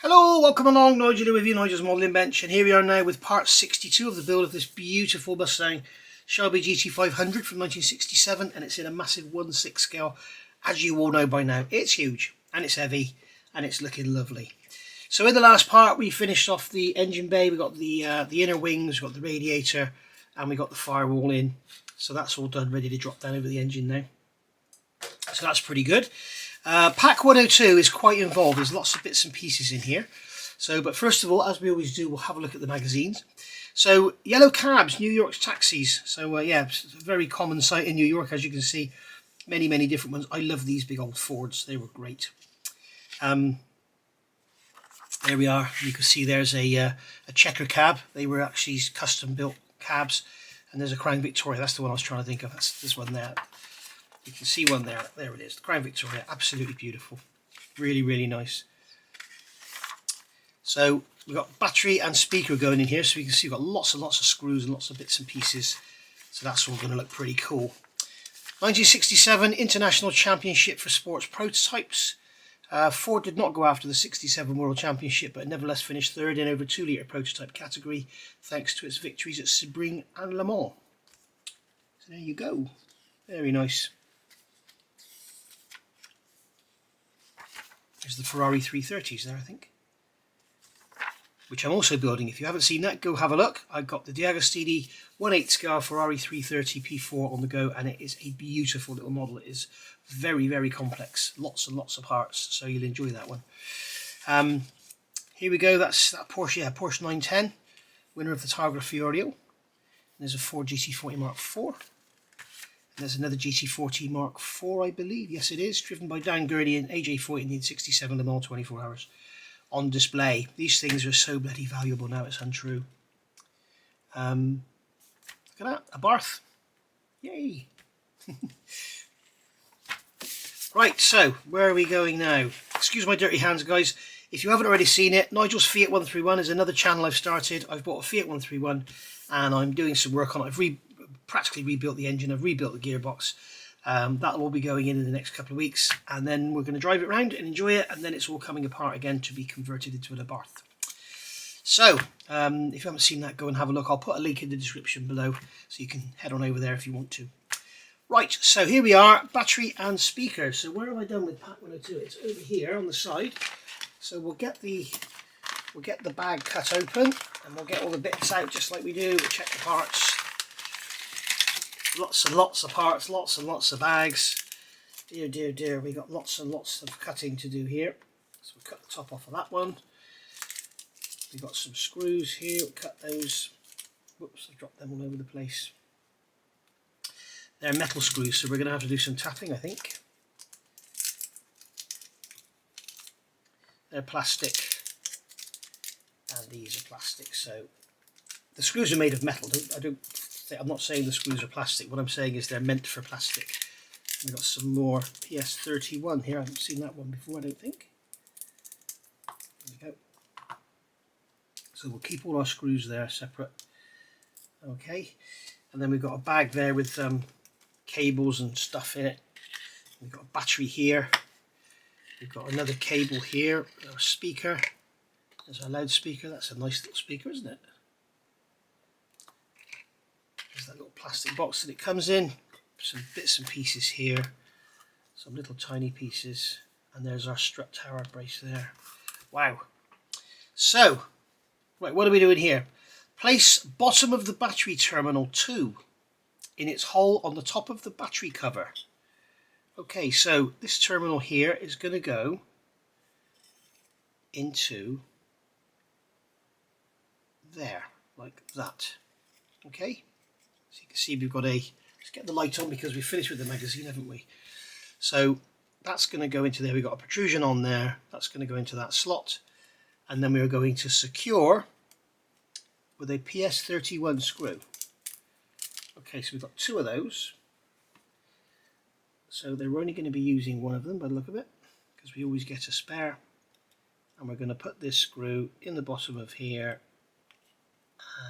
Hello, welcome along, Nigel with you, Nigel's Modelling Bench, and here we are now with part 62 of the build of this beautiful Mustang Shelby GT500 from 1967, and it's in a massive 1/6 scale, as you all know by now. It's huge, and it's heavy, and it's looking lovely. So in the last part, we finished off the engine bay. We got the inner wings, we got the radiator, and we got the firewall in. So that's all done, ready to drop down over the engine now. So that's pretty good. Pack 102 is quite involved. There's lots of bits and pieces in here. So, but first of all, as we always do, we'll have a look at the magazines. So, yellow cabs, New York's taxis. So, yeah, it's a very common sight in New York, as you can see. Many, many different ones. I love these big old Fords. They were great. There we are. You can see there's a checker cab. They were actually custom built cabs. And there's a Crown Victoria. That's the one I was trying to think of. That's this one there. You can see one there. There it is. The Crown Victoria. Absolutely beautiful. Really, really nice. So we've got battery and speaker going in here. So you can see we've got lots and lots of screws and lots of bits and pieces. So that's all going to look pretty cool. 1967 International Championship for Sports Prototypes. Ford did not go after the 67 World Championship, but nevertheless finished third in over 2 litre prototype category thanks to its victories at Sebring and Le Mans. So there you go. Very nice. There's the Ferrari 330s there, I think, which I'm also building. If you haven't seen that, go have a look. I've got the DeAgostini 1/8 scale Ferrari 330 P4 on the go, and it is a beautiful little model. It is very, very complex. Lots and lots of parts, so you'll enjoy that one. Here we go. That's that Porsche, yeah, Porsche 910, winner of the Targa Fiorio. There's a Ford GT40 Mark IV. There's another GT40 Mark IV, I believe. Yes, it is. Driven by Dan Gurney and AJ40 in 67 Le Mans 24 hours on display. These things are so bloody valuable now, it's untrue. Look at that, a Barth. Yay! Right, so where are we going now? Excuse my dirty hands, guys. If you haven't already seen it, Nigel's Fiat 131 is another channel I've started. I've bought a Fiat 131 and I'm doing some work on it. I've practically rebuilt the engine, I've rebuilt the gearbox. That will be going in the next couple of weeks, and then we're going to drive it around and enjoy it, and then it's all coming apart again to be converted into an Abarth. So if you haven't seen that, go and have a look. I'll put a link in the description below so you can head on over there if you want to. Right, so here we are, battery and speakers. So where have I done with Pack 102? It's over here on the side. So we'll get the bag cut open and we'll get all the bits out just like we do. We'll check the parts. Lots and lots of parts, lots and lots of bags. Dear, dear, dear, we got lots and lots of cutting to do here. So we'll cut the top off of that one. We've got some screws here, we'll cut those. Whoops, I dropped them all over the place. They're metal screws, so we're going to have to do some tapping, I think. They're plastic, and these are plastic. So the screws are made of metal. I'm not saying the screws are plastic. What I'm saying is they're meant for plastic. We've got some more PS31 here. I haven't seen that one before, I don't think. There we go. So we'll keep all our screws there separate. Okay. And then we've got a bag there with cables and stuff in it. We've got a battery here. We've got another cable here. A speaker. There's a loudspeaker. That's a nice little speaker, isn't it? There's that little plastic box that it comes in. Some bits and pieces here. Some little tiny pieces. And there's our strut tower brace there. Wow. So, right, what are we doing here? Place bottom of the battery terminal 2 in its hole on the top of the battery cover. Okay, so this terminal here is going to go into there, like that. Okay, so you can see we've got let's get the light on because we finished with the magazine, haven't we? So that's going to go into there. We've got a protrusion on there. That's going to go into that slot. And then we are going to secure with a PS31 screw. Okay, so we've got 2 of those. So they're only going to be using one of them by the look of it, because we always get a spare. And we're going to put this screw in the bottom of here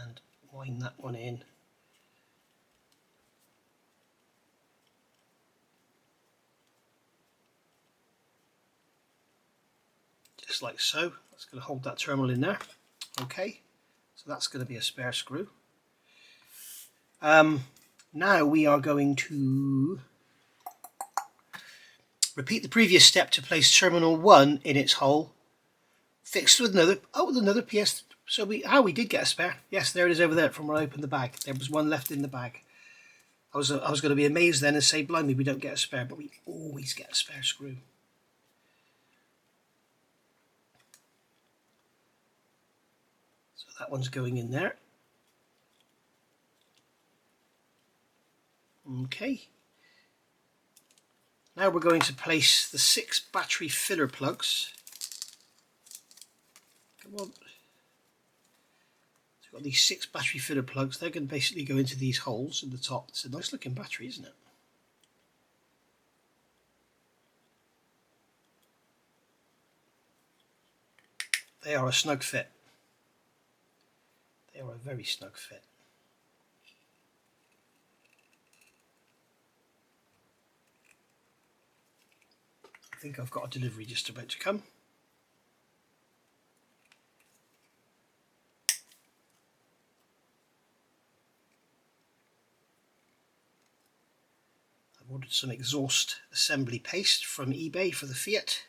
and wind that one in. Just like so. That's going to hold that terminal in there. Okay, so that's going to be a spare screw. Now we are going to repeat the previous step to place terminal 1 in its hole, fixed with another PS. So we did get a spare. Yes, there it is over there from when I opened the bag. There was one left in the bag. I was going to be amazed then and say, blimey, we don't get a spare, but we always get a spare screw. So that one's going in there. Okay. Now we're going to place the 6 battery filler plugs. Come on. So we've got these 6 battery filler plugs. They're going to basically go into these holes in the top. It's a nice looking battery, isn't it? They are a snug fit. They are a very snug fit. I think I've got a delivery just about to come. I've ordered some exhaust assembly paste from eBay for the Fiat,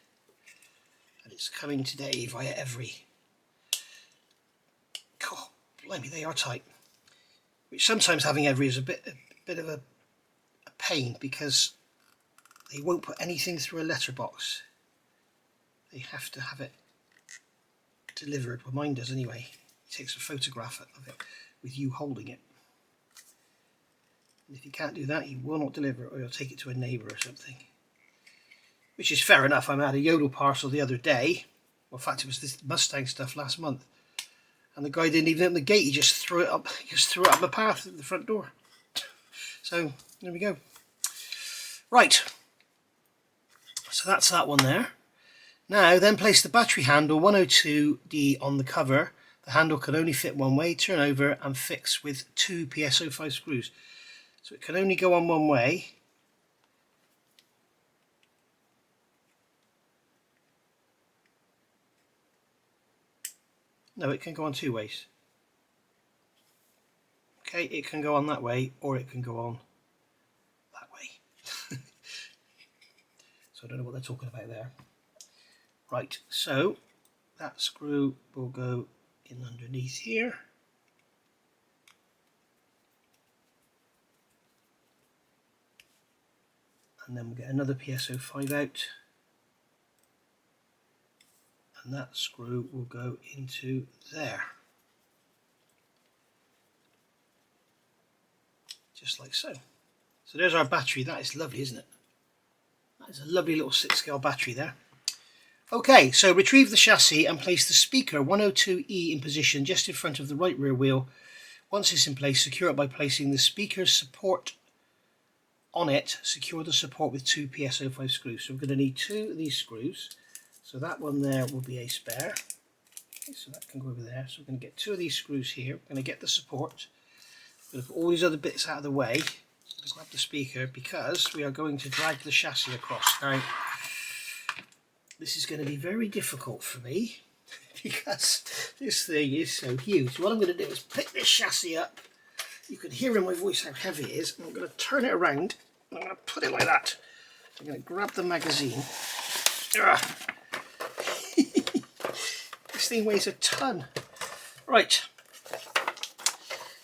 and it's coming today via Every. God, blimey, they are tight. Which sometimes having Every is a bit of a pain, because they won't put anything through a letterbox. They have to have it delivered. Well, mine does anyway. He takes a photograph of it with you holding it. And if you can't do that, he will not deliver it, or he'll take it to a neighbour or something. Which is fair enough. I had a Yodel parcel the other day. Well, in fact, it was this Mustang stuff last month. And the guy didn't even open the gate. He just threw it up. He just threw it up the path at the front door. So there we go. Right. So that's that one there. Now then, place the battery handle 102D on the cover. The handle can only fit one way, turn over and fix with 2 PSO5 screws. So it can only go on one way. No, it can go on 2 ways. Okay, it can go on that way, or it can go on that way. So I don't know what they're talking about there. Right, so that screw will go in underneath here. And then we'll get another PSO5 out. And that screw will go into there. Just like so. So there's our battery. That is lovely, isn't it? That is a lovely little 6-scale battery there. Okay, so retrieve the chassis and place the speaker 102E in position just in front of the right rear wheel. Once it's in place, secure it by placing the speaker's support on it. Secure the support with 2 PSO5 screws. So we're going to need 2 of these screws. So that one there will be a spare. Okay, so that can go over there. So we're going to get 2 of these screws here. We're going to get the support. We're going to put all these other bits out of the way. So let's grab the speaker, because we are going to drag the chassis across. Now, this is going to be very difficult for me because this thing is so huge. So what I'm going to do is pick this chassis up. You can hear in my voice how heavy it is. And I'm going to turn it around. And I'm going to put it like that. So I'm going to grab the magazine. This thing weighs a ton. Right.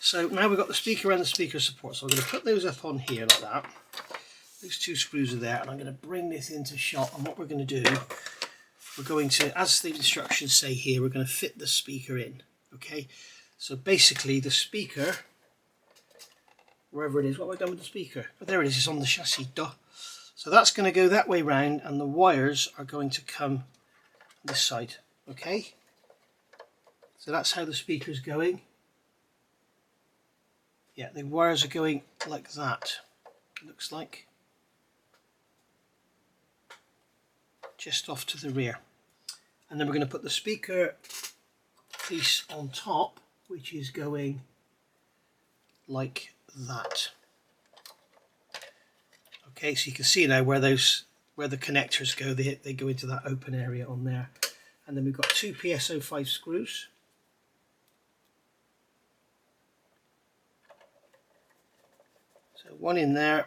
So now we've got the speaker and the speaker support. So I'm going to put those up on here like that. Those 2 screws are there, and I'm going to bring this into shot. And what we're going to do, we're going to, as the instructions say here, we're going to fit the speaker in. Okay, so basically the speaker, wherever it is, what have I done with the speaker? Oh, there it is, it's on the chassis, duh. So that's going to go that way round, and the wires are going to come this side. Okay, so that's how the speaker's going. Yeah, the wires are going like that, it looks like. Just off to the rear. And then we're going to put the speaker piece on top, which is going like that. Okay, so you can see now where the connectors go. They go into that open area on there. And then we've got two PS05 screws. So one in there.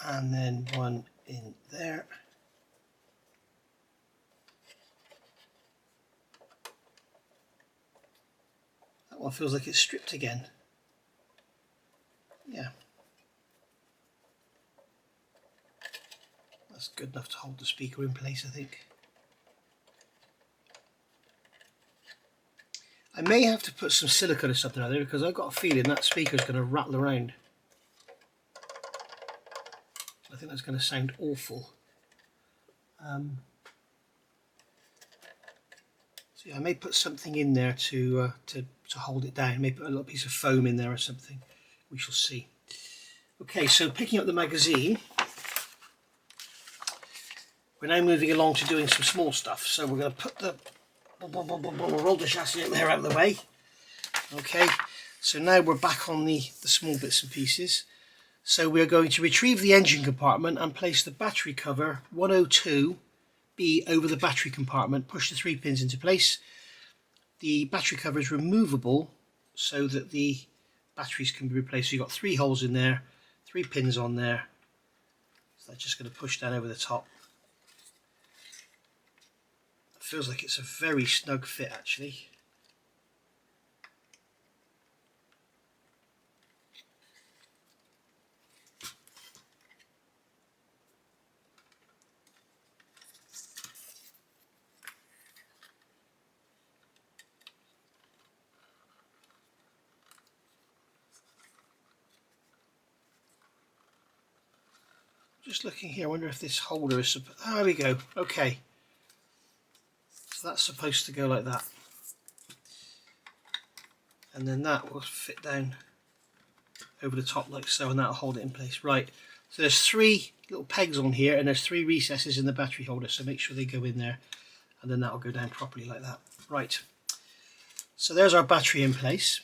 And then one in there. That one feels like it's stripped again. Yeah. That's good enough to hold the speaker in place, I think. I may have to put some silicone or something out there because I've got a feeling that speaker is going to rattle around. I think that's going to sound awful. So yeah, I may put something in there to hold it down. I may put a little piece of foam in there or something. We shall see. Okay, so picking up the magazine, we're now moving along to doing some small stuff. So we're going to put the roll the chassis out there out of the way. Okay, so now we're back on the small bits and pieces. So we're going to retrieve the engine compartment and place the battery cover 102B over the battery compartment. Push the 3 pins into place. The battery cover is removable so that the batteries can be replaced. So you've got 3 holes in there, 3 pins on there. So that's just going to push down over the top. It feels like it's a very snug fit actually. Just looking here, I wonder if this holder is there we go. Okay, so that's supposed to go like that, and then that will fit down over the top like so, and that'll hold it in place. Right, so there's 3 little pegs on here and there's 3 recesses in the battery holder, so make sure they go in there, and then that'll go down properly like that. Right, so there's our battery in place.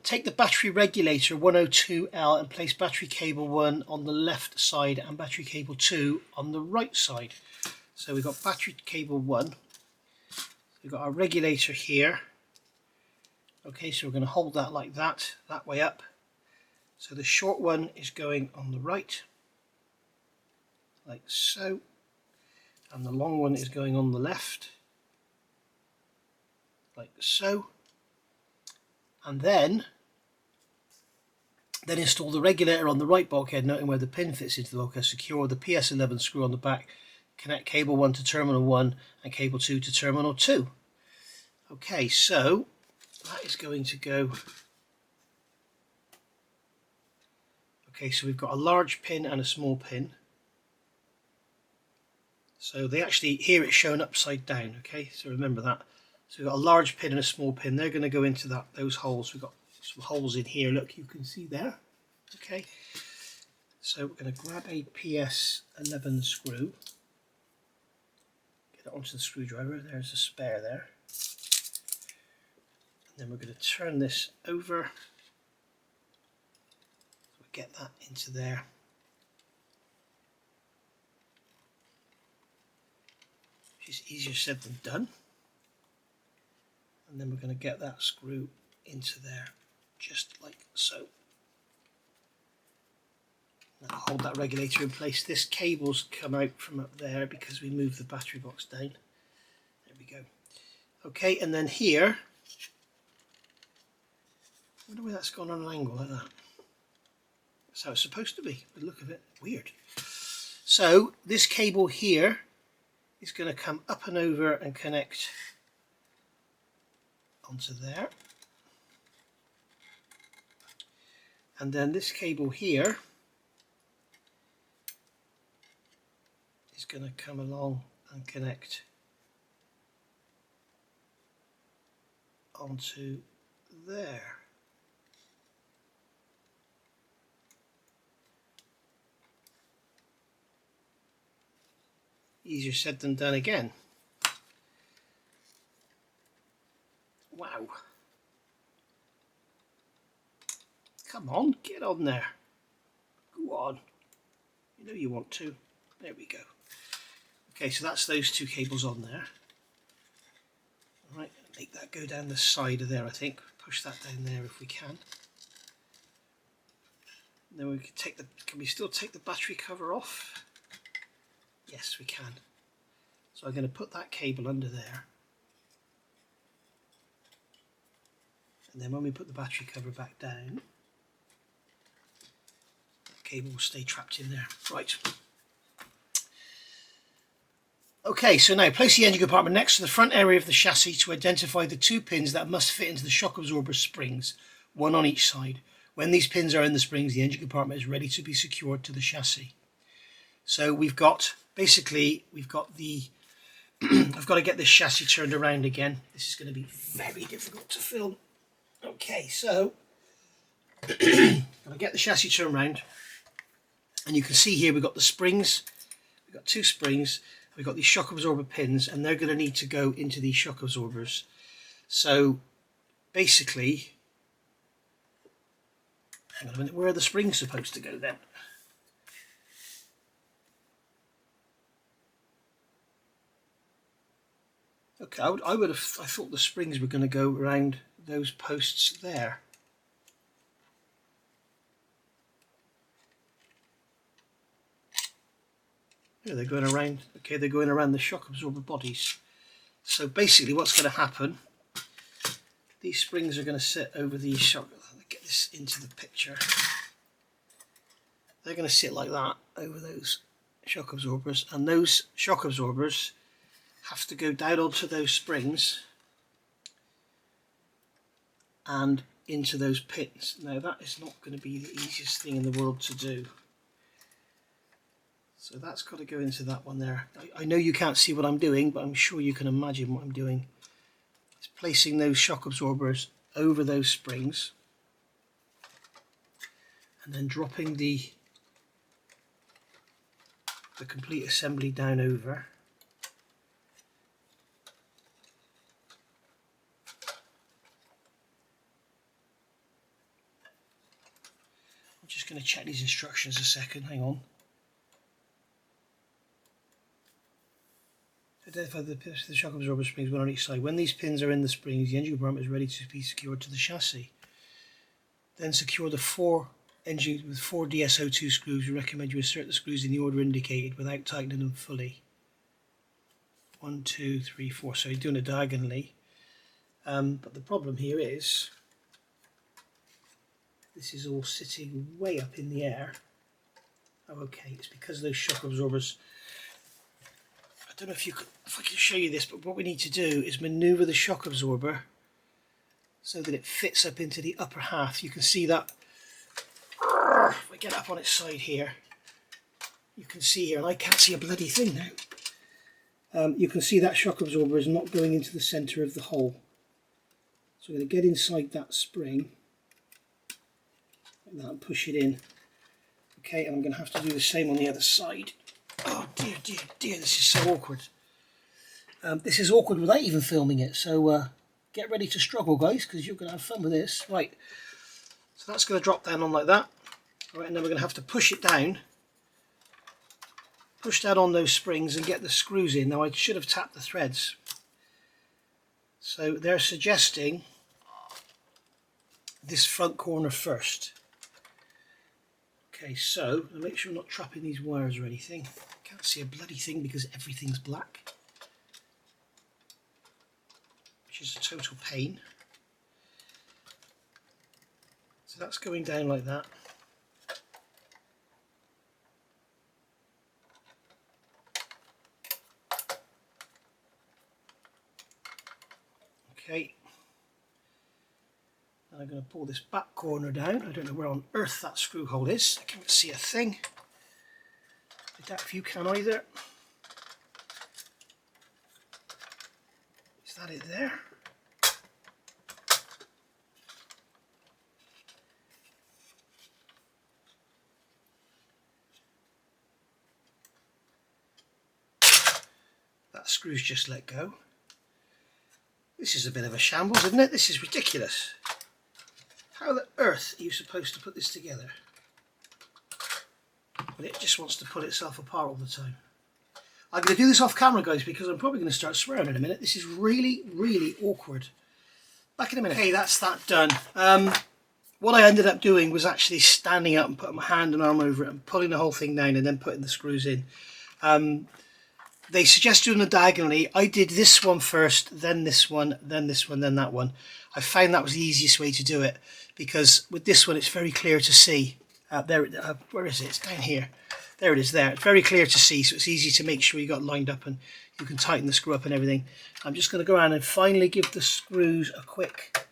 Take the battery regulator 102L and place battery cable 1 on the left side and battery cable 2 on the right side. So we've got battery cable 1, we've got our regulator here. Okay, so we're going to hold that like that, that way up. So the short one is going on the right, like so, and the long one is going on the left, like so. And then install the regulator on the right bulkhead, noting where the pin fits into the bulkhead. Secure the PS11 screw on the back. Connect cable 1 to terminal 1 and cable 2 to terminal 2. Okay, so that is going to go. Okay, so we've got a large pin and a small pin. So they actually, here it's shown upside down. Okay, so remember that. So we've got a large pin and a small pin. They're going to go into those holes. We've got some holes in here. Look, you can see there. Okay. So we're going to grab a PS11 screw. Get it onto the screwdriver. There's a spare there. And then we're going to turn this over. So we get that into there. Which is easier said than done. And then we're going to get that screw into there, just like so. Now hold that regulator in place. This cable's come out from up there because we moved the battery box down. There we go. Okay, and then here, I wonder why that's gone on an angle like that. That's how it's supposed to be, by the look of it. Weird. So this cable here is going to come up and over and connect onto there, and then this cable here is going to come along and connect onto there. Easier said than done again. Wow. Come on, get on there. on. You know you want to. There we go. Okay, so that's those two cables on there. Alright, make that go down the side of there, I think. Push that down there if we can. And then we can take the, can we still take the battery cover off? Yes, we can. So I'm going to put that cable under there. And then when we put the battery cover back down, the cable will stay trapped in there. Right. Okay, so now place the engine compartment next to the front area of the chassis to identify the two pins that must fit into the shock absorber springs, one on each side. When these pins are in the springs, the engine compartment is ready to be secured to the chassis. So we've got, basically, we've got the, I've got to get this chassis turned around again. This is going to be very difficult to film. Okay, so, got to get the chassis turned around. And you can see here we've got the springs, we've got two springs, we've got these shock absorber pins, and they're going to need to go into these shock absorbers. So basically, hang on a minute, where are the springs supposed to go then? Okay, I thought the springs were going to go around those posts there. Yeah, they're going around, okay, they're going around the shock absorber bodies. So basically what's going to happen, these springs are going to sit over these shock, get this into the picture. They're going to sit like that over those shock absorbers, and those shock absorbers have to go down onto those springs and into those pins. Now that is not going to be the easiest thing in the world to do. So that's got to go into that one there. I know you can't see what I'm doing, but I'm sure you can imagine what I'm doing. It's placing those shock absorbers over those springs and then dropping the complete assembly down over. I'm just going to check these instructions a second, hang on. Identify the shock absorber springs, one on each side. When these pins are in the springs, the engine compartment is ready to be secured to the chassis. Then secure the four engines with 4 DSO2 screws. We recommend you insert the screws in the order indicated without tightening them fully. 1, 2, 3, 4. So you're doing it diagonally. But the problem here is this is all sitting way up in the air. Oh, okay, it's because those shock absorbers. I don't know if I can show you this, but what we need to do is maneuver the shock absorber so that it fits up into the upper half. You can see that if I get up on its side here, you can see here, and I can't see a bloody thing now. You can see that shock absorber is not going into the centre of the hole. So I'm going to get inside that spring like that and push it in. Okay, and I'm going to have to do the same on the other side. Oh dear, dear, dear, this is so awkward. This is awkward without even filming it, so get ready to struggle, guys, because you're going to have fun with this. Right, so that's going to drop down on like that. All right, and then we're going to have to push it down. Push that on those springs and get the screws in. Now I should have tapped the threads. So they're suggesting this front corner first. Okay, so make sure I'm not trapping these wires or anything. Can't see a bloody thing because everything's black, which is a total pain. So that's going down like that. Okay. And I'm going to pull this back corner down. I don't know where on earth that screw hole is. I can't see a thing. I doubt if you can either. Is that it there? That screw's just let go. This is a bit of a shambles, isn't it? This is ridiculous. How the earth are you supposed to put this together? but it just wants to pull itself apart all the time. I'm going to do this off camera, guys, because I'm probably going to start swearing in a minute. This is really, really awkward. Back in a minute. Hey, that's that done. What I ended up doing was actually standing up and putting my hand and arm over it and pulling the whole thing down and then putting the screws in. They suggest doing it diagonally. I did this one first, then this one, then this one, then that one. I found that was the easiest way to do it, because with this one it's very clear to see. Where is it? It's down here. There it is there. It's very clear to see, so it's easy to make sure you got lined up and you can tighten the screw up and everything. I'm just going to go around and finally give the screws a quick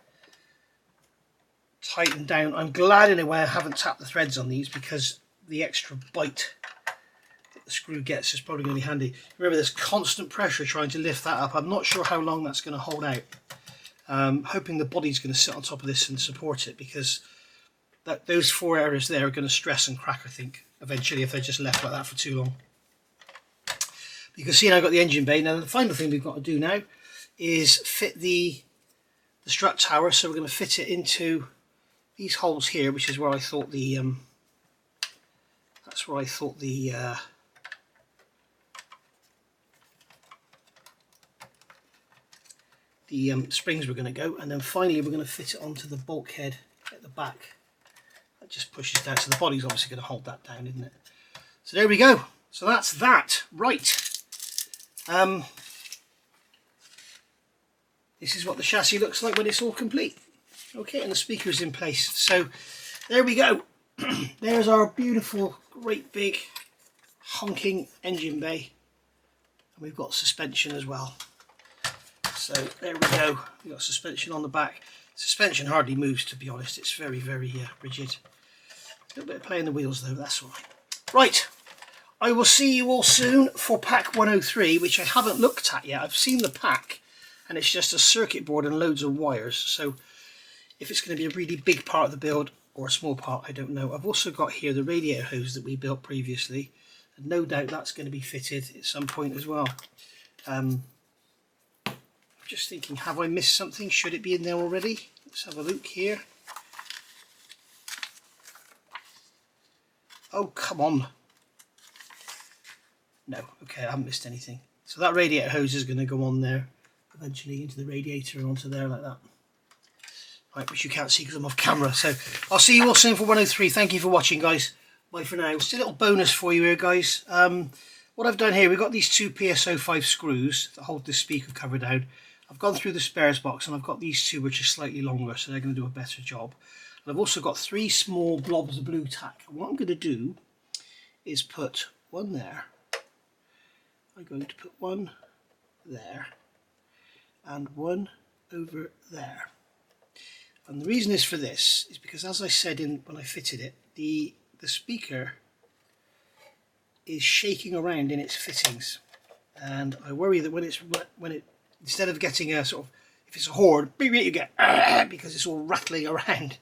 tighten down. I'm glad in a way I haven't tapped the threads on these, because the extra bite that the screw gets is probably going to be handy. Remember, there's constant pressure trying to lift that up. I'm not sure how long that's going to hold out. Hoping the body's going to sit on top of this and support it, because those 4 areas there are going to stress and crack, I think, eventually, if they're just left like that for too long. You can see now I've got the engine bay. Now the final thing we've got to do now is fit the strut tower. So we're going to fit it into these holes here, which is where I thought the springs were going to go, and then finally we're going to fit it onto the bulkhead at the back. That just pushes down, so the body's obviously going to hold that down, isn't it? So there we go. So that's that. Right. This is what the chassis looks like when it's all complete. Okay, and the speaker's in place. So there we go. There's our beautiful, great big honking engine bay, and we've got suspension as well. So there we go. We've got suspension on the back. Suspension hardly moves, to be honest. It's very, very rigid. A little bit of play in the wheels though, that's all right. Right, I will see you all soon for pack 103, which I haven't looked at yet. I've seen the pack, and it's just a circuit board and loads of wires. So if it's going to be a really big part of the build or a small part, I don't know. I've also got here the radiator hose that we built previously, and no doubt that's going to be fitted at some point as well. Just thinking, have I missed something? Should it be in there already? Let's have a look here. Oh, come on. No, okay, I haven't missed anything. So that radiator hose is going to go on there, eventually into the radiator and onto there like that. Right, which you can't see because I'm off camera. So I'll see you all soon for 103. Thank you for watching, guys. Bye for now. Just a little bonus for you here, guys. What I've done here, we've got these 2 PSO5 screws that hold this speaker cover down. I've gone through the spares box and I've got these 2 which are slightly longer, so they're going to do a better job. And I've also got 3 small blobs of blue tack. And what I'm going to do is put one there. I'm going to put one there and one over there. And the reason is for this is because, as I said when I fitted it, the speaker is shaking around in its fittings, and I worry that when it instead of getting a sort of, if it's a horde, you get because it's all rattling around.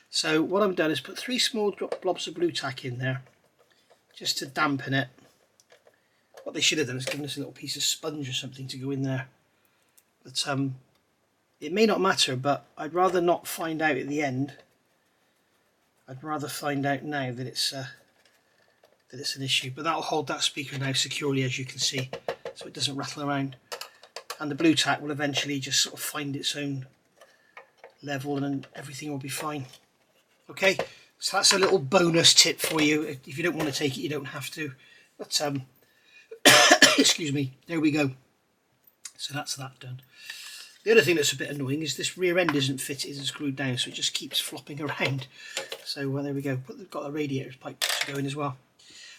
So what I've done is put 3 small blobs of blue tack in there just to dampen it. What they should have done is given us a little piece of sponge or something to go in there. But it may not matter, but I'd rather not find out at the end. I'd rather find out now that it's an issue. But that'll hold that speaker now securely, as you can see, so it doesn't rattle around. And the blue tack will eventually just sort of find its own level, and then everything will be fine. Okay, so that's a little bonus tip for you. If you don't want to take it, you don't have to. But excuse me, there we go. So that's that done. The other thing that's a bit annoying is this rear end isn't fitted, isn't screwed down, so it just keeps flopping around. So there we go. But they've got a radiator pipe to go in as well.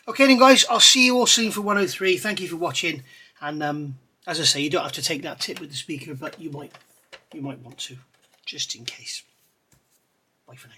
Okay then, guys, I'll see you all soon for 103. Thank you for watching, and as I say, you don't have to take that tip with the speaker, but you might want to, just in case. Bye for now.